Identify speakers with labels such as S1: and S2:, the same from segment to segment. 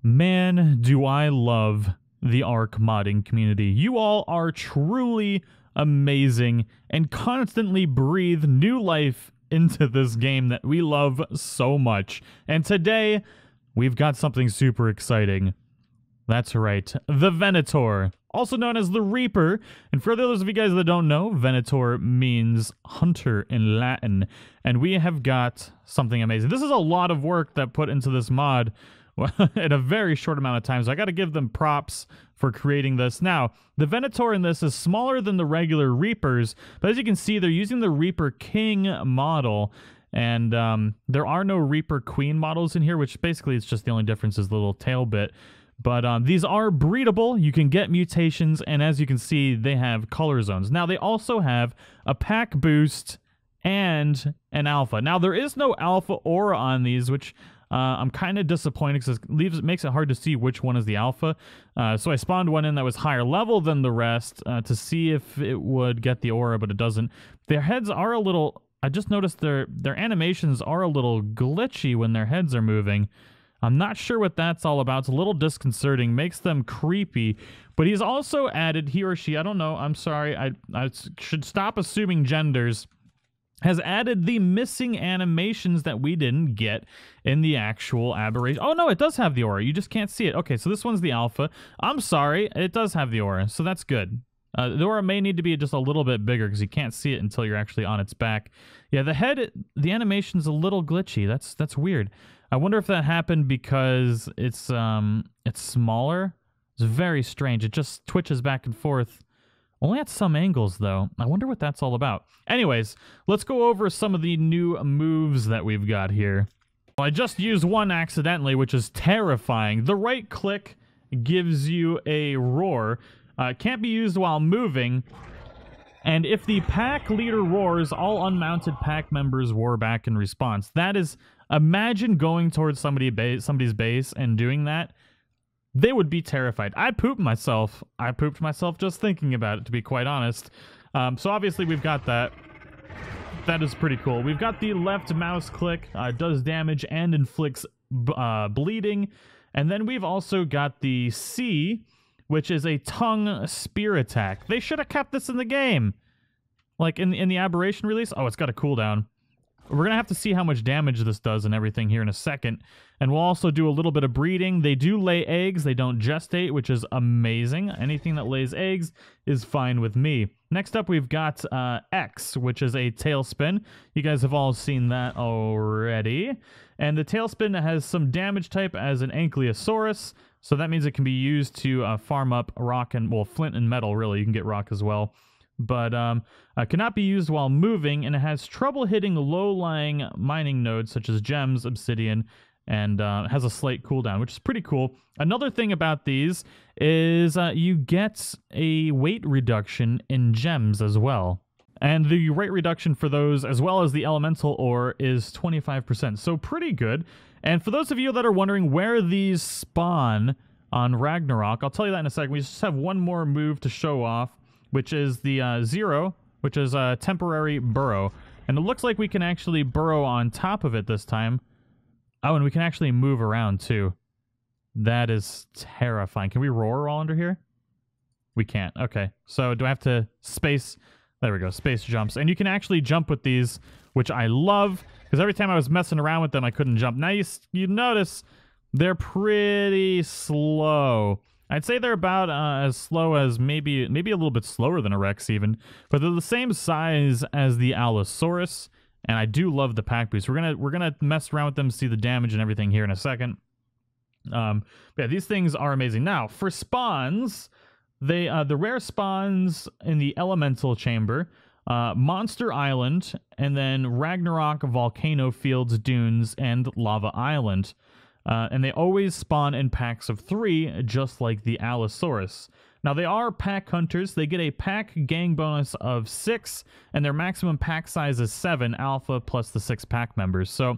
S1: Man, do I love the Ark modding community. You all are truly amazing and constantly breathe new life into this game that we love so much. And today, we've got something super exciting. That's right, the Venator, also known as the Reaper. And for those of you guys that don't know, Venator means hunter in Latin. And we have got something amazing. This is a lot of work that put into this mod in a very short amount of time, so I got to give them props for creating this. Now, the Venator in this is smaller than the regular Reapers, but as you can see, they're using the Reaper King model, and there are no Reaper Queen models in here, which basically it's just the only difference is the little tail bit. But these are breedable. You can get mutations, and as you can see, they have color zones. Now, they also have a pack boost and an alpha. Now, there is no alpha aura on these, which I'm kind of disappointed because it makes it hard to see which one is the alpha. So I spawned one in that was higher level than the rest to see if it would get the aura, but it doesn't. Their heads are a little... I just noticed their animations are a little glitchy when their heads are moving. I'm not sure what that's all about. It's a little disconcerting, makes them creepy. But he's also added, he or she, I don't know, I'm sorry, I should stop assuming genders, has added the missing animations that we didn't get in the actual aberration. Oh, no, it does have the aura. You just can't see it. Okay, so this one's the alpha. I'm sorry, it does have the aura, so that's good. The aura may need to be just a little bit bigger because you can't see it until you're actually on its back. Yeah, the head, the animation's a little glitchy. That's weird. I wonder if that happened because it's smaller. It's very strange. It just twitches back and forth. Only at some angles, though. I wonder what that's all about. Anyways, let's go over some of the new moves that we've got here. Well, I just used one accidentally, which is terrifying. The right click gives you a roar. Can't be used while moving. And if the pack leader roars, all unmounted pack members roar back in response. That is... Imagine going towards somebody's base and doing that. They would be terrified. I pooped myself. I pooped myself just thinking about it, to be quite honest. So obviously we've got that. That is pretty cool. We've got the left mouse click. Does damage and inflicts bleeding. And then we've also got the C, which is a tongue spear attack. They should have kept this in the game. Like in the aberration release. Oh, it's got a cooldown. We're going to have to see how much damage this does and everything here in a second. And we'll also do a little bit of breeding. They do lay eggs. They don't gestate, which is amazing. Anything that lays eggs is fine with me. Next up, we've got X, which is a tailspin. You guys have all seen that already. And the tailspin has some damage type as an Ankylosaurus. So that means it can be used to farm up rock and, well, flint and metal, really. You can get rock as well. But cannot be used while moving, and it has trouble hitting low-lying mining nodes such as gems, obsidian, and has a slight cooldown, which is pretty cool. Another thing about these is you get a weight reduction in gems as well. And the rate reduction for those, as well as the elemental ore, is 25%, so pretty good. And for those of you that are wondering where these spawn on Ragnarok, I'll tell you that in a second. We just have one more move to show off, which is the Zero, which is a temporary burrow. And it looks like we can actually burrow on top of it this time. Oh, and we can actually move around, too. That is terrifying. Can we roar while under here? We can't. Okay. So do I have to space... There we go. Space jumps. And you can actually jump with these, which I love, because every time I was messing around with them, I couldn't jump. Now you notice they're pretty slow. I'd say they're about as slow as maybe a little bit slower than a Rex even, but they're the same size as the Allosaurus, and I do love the pack boost. We're gonna mess around with them, see the damage and everything here in a second. But yeah, these things are amazing. Now for spawns, the rare spawns in the Elemental Chamber, Monster Island, and then Ragnarok, Volcano Fields, Dunes, and Lava Island. And they always spawn in packs of 3, just like the Allosaurus. Now, they are pack hunters. They get a pack gang bonus of 6, and their maximum pack size is 7, alpha plus the 6 pack members. So,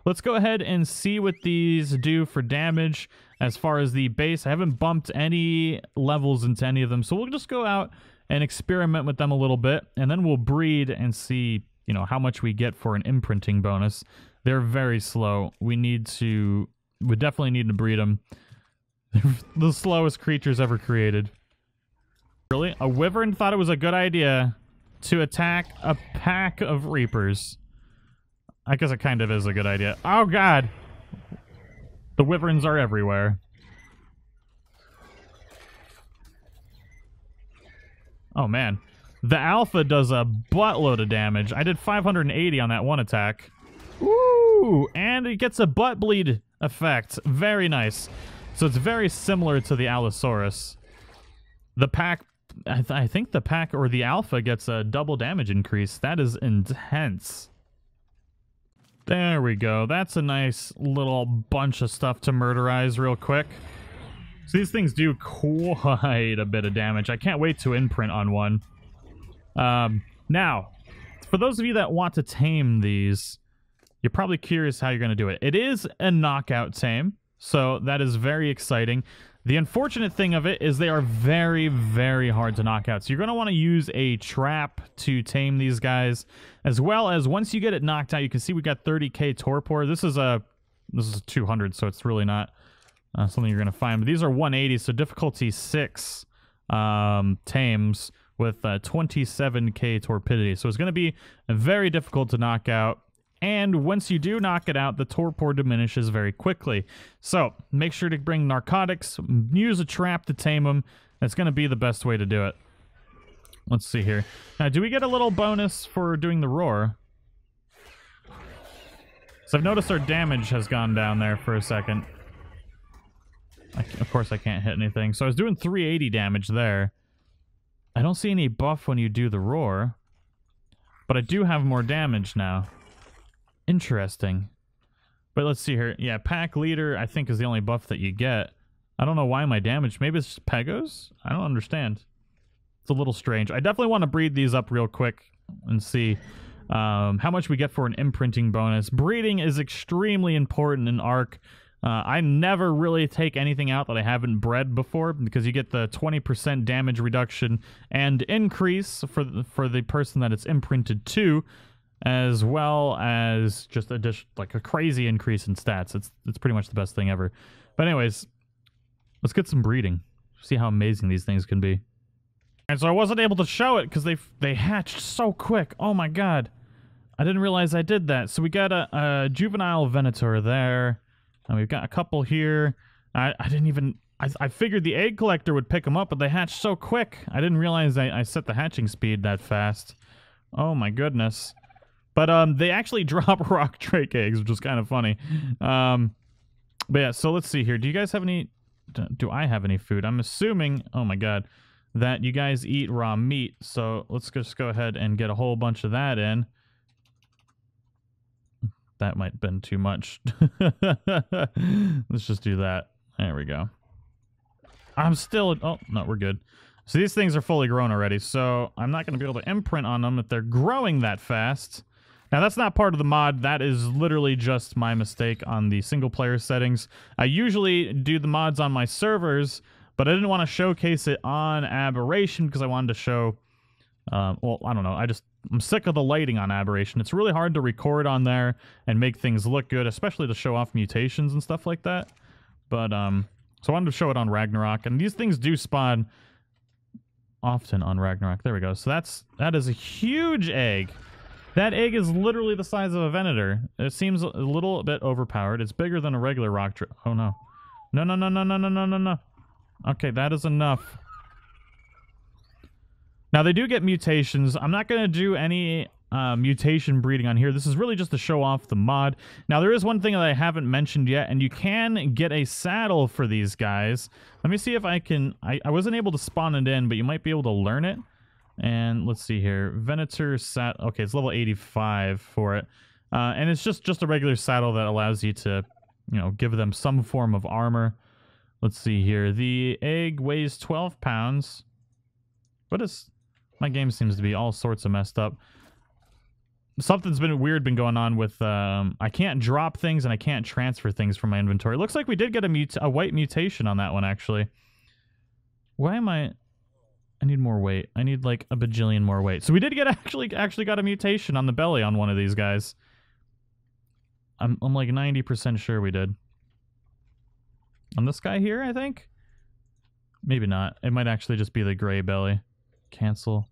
S1: let's go ahead and see what these do for damage as far as the base. I haven't bumped any levels into any of them, so we'll just go out and experiment with them a little bit, and then we'll breed and see, you know, how much we get for an imprinting bonus. They're very slow. We definitely need to breed them. The slowest creatures ever created. Really? A wyvern thought it was a good idea to attack a pack of reapers. I guess it kind of is a good idea. Oh god! The wyverns are everywhere. Oh man. The alpha does a buttload of damage. I did 580 on that one attack. Woo! And it gets a butt bleed effect. Very nice. So it's very similar to the Allosaurus. The pack, I think the pack or the alpha gets a double damage increase. That is intense. There we go. That's a nice little bunch of stuff to murderize real quick. So these things do quite a bit of damage. I can't wait to imprint on one. Now, for those of you that want to tame these, you're probably curious how you're going to do it. It is a knockout tame, so that is very exciting. The unfortunate thing of it is they are very, very hard to knock out. So you're going to want to use a trap to tame these guys, as well as once you get it knocked out, you can see we got 30k torpor. This is a 200, so it's really not something you're going to find. But these are 180, so difficulty 6 tames with 27k torpidity. So it's going to be very difficult to knock out. And once you do knock it out, the torpor diminishes very quickly. So make sure to bring narcotics, use a trap to tame them. That's going to be the best way to do it. Let's see here. Now, do we get a little bonus for doing the roar? So I've noticed our damage has gone down there for a second. Of course, I can't hit anything. So I was doing 380 damage there. I don't see any buff when you do the roar. But I do have more damage now. Interesting. But let's see here. Yeah, pack leader, I think, is the only buff that you get. I don't know why my damage... Maybe it's just Pegos? I don't understand. It's a little strange. I definitely want to breed these up real quick and see how much we get for an imprinting bonus. Breeding is extremely important in Ark. I never really take anything out that I haven't bred before, because you get the 20% damage reduction and increase for the person that it's imprinted to, as well as just like a crazy increase in stats. It's pretty much the best thing ever. But anyways, let's get some breeding. See how amazing these things can be. And so I wasn't able to show it because they hatched so quick. Oh my god. I didn't realize I did that. So we got a juvenile Venator there. And we've got a couple here. I didn't even... I figured the egg collector would pick them up, but they hatched so quick. I didn't realize I set the hatching speed that fast. Oh my goodness. But they actually drop rock drake eggs, which is kind of funny. But yeah, so let's see here. Do you guys have any... Do I have any food? I'm assuming... Oh my god. That you guys eat raw meat. So let's just go ahead and get a whole bunch of that in. That might have been too much. Let's just do that. There we go. I'm still... Oh, no, we're good. So these things are fully grown already, so I'm not going to be able to imprint on them if they're growing that fast. Now, that's not part of the mod. That is literally just my mistake on the single-player settings. I usually do the mods on my servers, but I didn't want to showcase it on Aberration because I wanted to show... well, I don't know. I'm sick of the lighting on Aberration. It's really hard to record on there and make things look good, especially to show off mutations and stuff like that. But, so I wanted to show it on Ragnarok, and these things do spawn often on Ragnarok. There we go. So that is a huge egg. That egg is literally the size of a Venator. It seems a little bit overpowered. It's bigger than a regular rock... Oh, no. No, no, no, no, no, no, no, no, no. Okay, that is enough. Now, they do get mutations. I'm not going to do any mutation breeding on here. This is really just to show off the mod. Now, there is one thing that I haven't mentioned yet, and you can get a saddle for these guys. Let me see if I can... I wasn't able to spawn it in, but you might be able to learn it. And let's see here. Venator saddle... Okay, it's level 85 for it. And it's just a regular saddle that allows you to, you know, give them some form of armor. Let's see here. The egg weighs 12 pounds. What is... My game seems to be all sorts of messed up. Something's been going on with... I can't drop things and I can't transfer things from my inventory. Looks like we did get a white mutation on that one, actually. Why am I... I need more weight. I need like a bajillion more weight. So we did get actually got a mutation on the belly on one of these guys. I'm like 90% sure we did. on this guy here, I think. Maybe not. It might actually just be the gray belly. Cancel.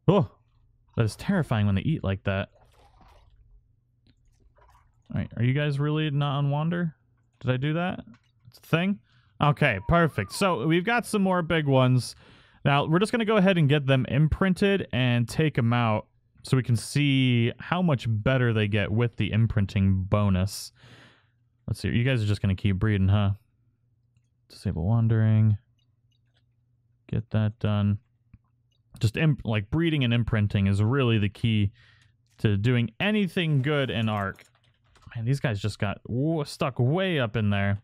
S1: Oh, that is terrifying when they eat like that. Alright, are you guys really not on wander? Did I do that? It's a thing? Okay, perfect. So we've got some more big ones. Now, we're just going to go ahead and get them imprinted and take them out so we can see how much better they get with the imprinting bonus. Let's see. You guys are just going to keep breeding, huh? Disable wandering. Get that done. Just like breeding and imprinting is really the key to doing anything good in Ark. Man, these guys just got stuck way up in there.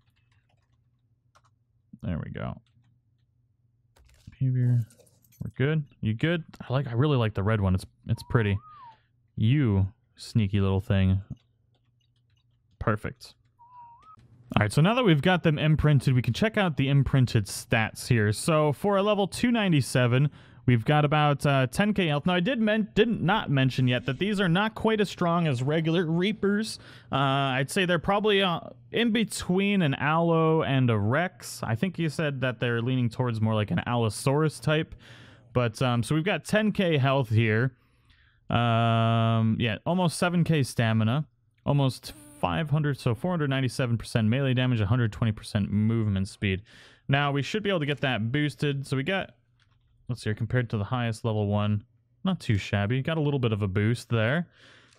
S1: There we go. Behavior. We're good. You good? I really like the red one. It's pretty. You sneaky little thing. Perfect. Alright, so now that we've got them imprinted, we can check out the imprinted stats here. So for a level 297, we've got about 10k health. Now, I did not mention yet that these are not quite as strong as regular Reapers. I'd say they're probably in between an Allo and a Rex. I think you said that they're leaning towards more like an Allosaurus type. But, so we've got 10k health here. Yeah, almost 7k stamina. Almost 500, so 497% melee damage, 120% movement speed. Now, we should be able to get that boosted. So we got... Let's see here, compared to the highest level one, not too shabby. Got a little bit of a boost there.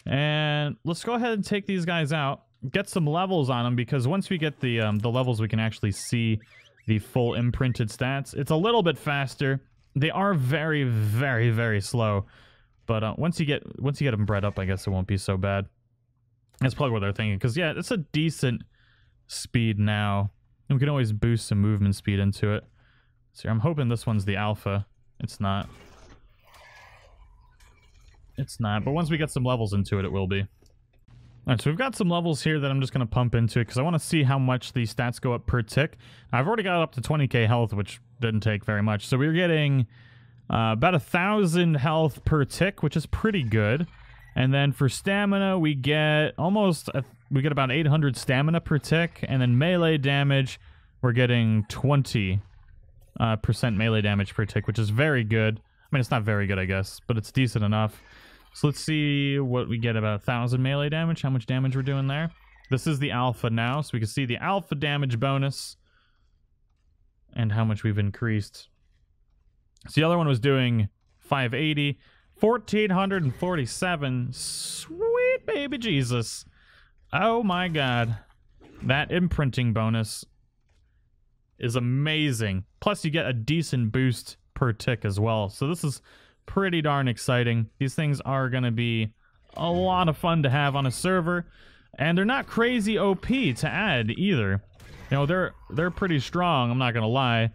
S1: And let's go ahead and take these guys out. Get some levels on them, because once we get the levels, we can actually see the full imprinted stats. It's a little bit faster. They are very, very, very slow. But once you get them bred up, I guess it won't be so bad. That's probably what they're thinking. Because, yeah, it's a decent speed now. And we can always boost some movement speed into it. So I'm hoping this one's the alpha. It's not. It's not, but once we get some levels into it, it will be. Alright, so we've got some levels here that I'm just going to pump into it because I want to see how much the stats go up per tick. I've already got up to 20k health, which didn't take very much. So we're getting about 1,000 health per tick, which is pretty good. And then for stamina, we get about 800 stamina per tick. And then melee damage, we're getting 20% melee damage per tick, which is very good. I mean, it's not very good, I guess, but it's decent enough. So let's see what we get, about 1,000 melee damage, how much damage we're doing there. This is the alpha now, so we can see the alpha damage bonus and how much we've increased. So the other one was doing 580, 1,447. Sweet baby Jesus. Oh my god. That imprinting bonus is amazing. Plus you get a decent boost per tick as well. So this is pretty darn exciting. These things are going to be a lot of fun to have on a server. And they're not crazy OP to add either. You know, they're pretty strong, I'm not going to lie.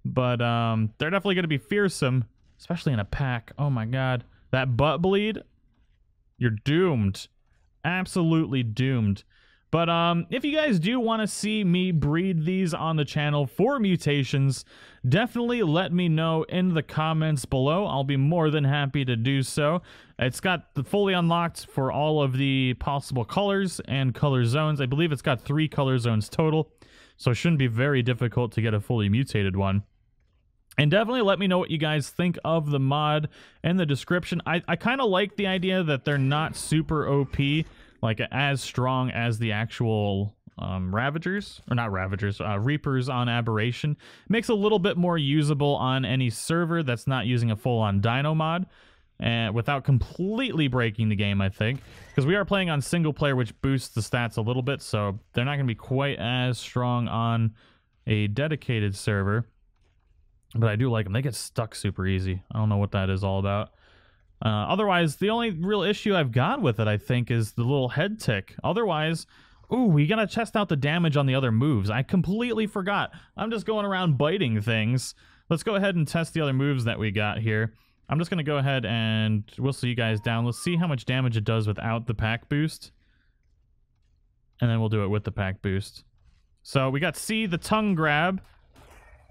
S1: But they're definitely going to be fearsome, especially in a pack. Oh my god. That butt bleed, you're doomed. Absolutely doomed. But if you guys do want to see me breed these on the channel for mutations, definitely let me know in the comments below. I'll be more than happy to do so. It's got the fully unlocked for all of the possible colors and color zones. I believe it's got 3 color zones total, so it shouldn't be very difficult to get a fully mutated one. And definitely let me know what you guys think of the mod in the description. I kind of like the idea that they're not super OP, like as strong as the actual Ravagers, or not Ravagers, Reapers on Aberration. It makes it a little bit more usable on any server that's not using a full-on Dino mod, without completely breaking the game, I think. Because we are playing on single player, which boosts the stats a little bit, so they're not going to be quite as strong on a dedicated server. But I do like them. They get stuck super easy. I don't know what that is all about. Otherwise, the only real issue I've got with it, I think, is the little head tick. Otherwise, ooh, we gotta test out the damage on the other moves. I completely forgot. I'm just going around biting things. Let's go ahead and test the other moves that we got here. I'm just gonna go ahead and whistle you guys down. Let's see how much damage it does without the pack boost. And then we'll do it with the pack boost. So we got C, the tongue grab.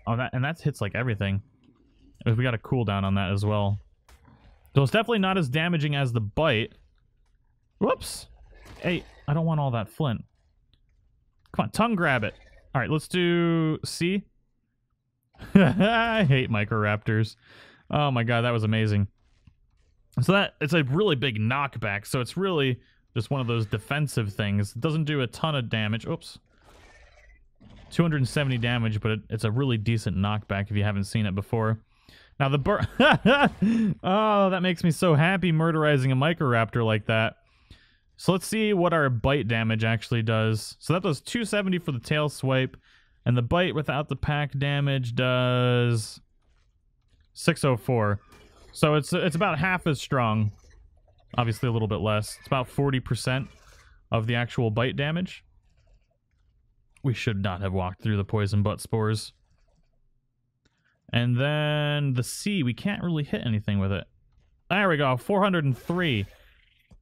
S1: Oh, that hits like everything. We got a cooldown on that as well. So it's definitely not as damaging as the bite. Whoops. Hey, I don't want all that flint. Come on, tongue grab it. All right, let's do C. I hate microraptors. Oh my god, that was amazing. So that it's a really big knockback, so it's really just one of those defensive things. It doesn't do a ton of damage. Oops. 270 damage, but it's a really decent knockback if you haven't seen it before. Now the oh, that makes me so happy murderizing a microraptor like that. So let's see what our bite damage actually does. So that does 270 for the tail swipe, and the bite without the pack damage does 604. So it's about half as strong. Obviously a little bit less. It's about 40% of the actual bite damage. We should not have walked through the poison butt spores. And then the C, we can't really hit anything with it. There we go, 403.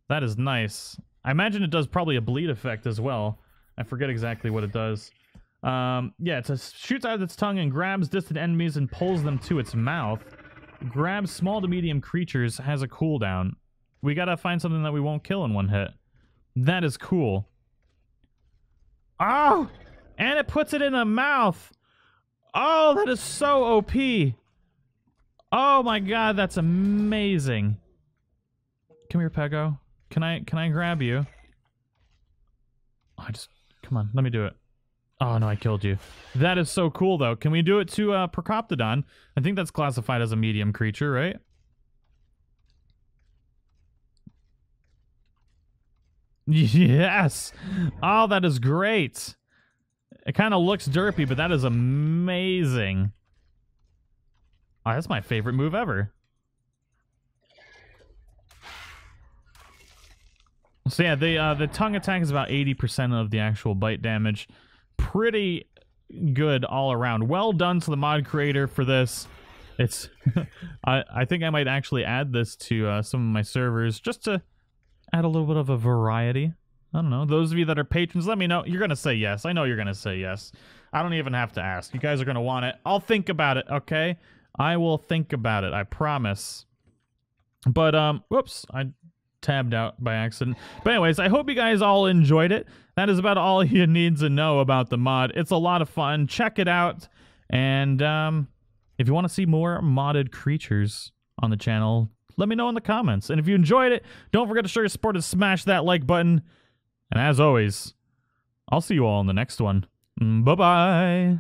S1: That is nice. I imagine it does probably a bleed effect as well. I forget exactly what it does. Yeah, it shoots out its tongue and grabs distant enemies and pulls them to its mouth. Grabs small to medium creatures, has a cooldown. We gotta find something that we won't kill in one hit. That is cool. Oh! And it puts it in a mouth! Oh, that is so OP! Oh my god, that's amazing. Come here, Pego. Can I grab you? Oh, come on, let me do it. Oh no, I killed you. That is so cool though. Can we do it to Procoptodon? I think that's classified as a medium creature, right? Yes! Oh, that is great. It kind of looks derpy, but that is amazing. Oh, that's my favorite move ever. So yeah, the tongue attack is about 80% of the actual bite damage. Pretty good all around. Well done to the mod creator for this. It's I think I might actually add this to some of my servers just to add a little bit of a variety. I don't know. Those of you that are patrons, let me know. You're going to say yes. I know you're going to say yes. I don't even have to ask. You guys are going to want it. I'll think about it, okay? I will think about it. I promise. But, whoops. I tabbed out by accident. But anyways, I hope you guys all enjoyed it. That is about all you need to know about the mod. It's a lot of fun. Check it out. And, if you want to see more modded creatures on the channel, let me know in the comments. And if you enjoyed it, don't forget to show your support and smash that like button. And as always, I'll see you all in the next one. Bye-bye.